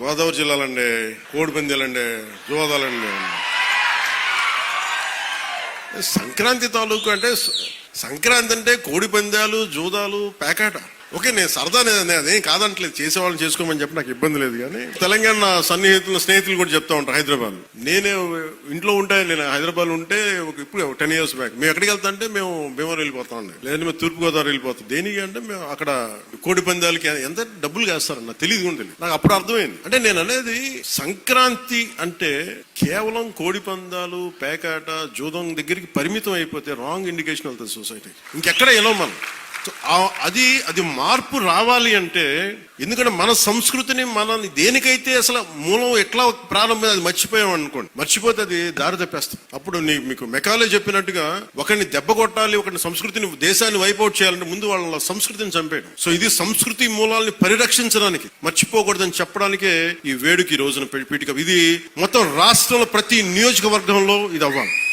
గోదావరి జిల్లాలండి, కోడి పందాలండి, జోదాలండి. సంక్రాంతి తాలూకు అంటే సంక్రాంతి అంటే కోడి పందాలు, జూదాలు, పేకాట. ఓకే, నేను సరదా అదేం కాదంటలేదు, చేసేవాళ్ళని చేసుకోమని చెప్పి నాకు ఇబ్బంది లేదు. కానీ తెలంగాణ స్నేహితులు కూడా చెప్తా ఉంటారు. హైదరాబాద్ నేనే ఇంట్లో ఉంటే, నేను హైదరాబాద్ ఉంటే ఇప్పుడు 10 years బ్యాక్ మేము ఎక్కడికి వెళ్తా అంటే మేము భీమవరం వెళ్ళిపోతాం, లేదంటే మేము తూర్పుగోదావరి వెళ్ళిపోతాం. దేనికి అంటే మేము అక్కడ కోడి పందాలకి ఎంత డబ్బులు వేస్తారన్న తెలియదు కూడా తెలియదు నాకు. అప్పుడు అర్థమైంది. అంటే నేను అనేది సంక్రాంతి అంటే కేవలం కోడి పందాలు, పేకాట, జూదం దగ్గరికి పరిమితం అయిపోతే రాంగ్ ఇండికేషన్ వెళ్తుంది సొసైటీ. ఇంకెక్కడ ఎలా మనం అది మార్పు రావాలి అంటే, ఎందుకంటే మన సంస్కృతిని మనల్ని దేనికైతే అసలు మూలం ఎట్లా ప్రారంభం అది మర్చిపోయాం అనుకోండి, మర్చిపోతే అది దారి తప్పేస్తాం. అప్పుడు మీకు మెకాలే చెప్పినట్టుగా ఒకరిని దెబ్బ కొట్టాలి, ఒకరిని సంస్కృతిని, దేశాన్ని వైపౌట్ చేయాలంటే ముందు వాళ్ళ సంస్కృతిని చంపేయడం. సో ఇది సంస్కృతి మూలాల్ని పరిరక్షించడానికి, మర్చిపోకూడదని చెప్పడానికే ఈ వేడుక ఈ రోజున పీఠిక. ఇది మొత్తం రాష్ట్రంలో ప్రతి నియోజకవర్గంలో ఇది అవ్వాలి.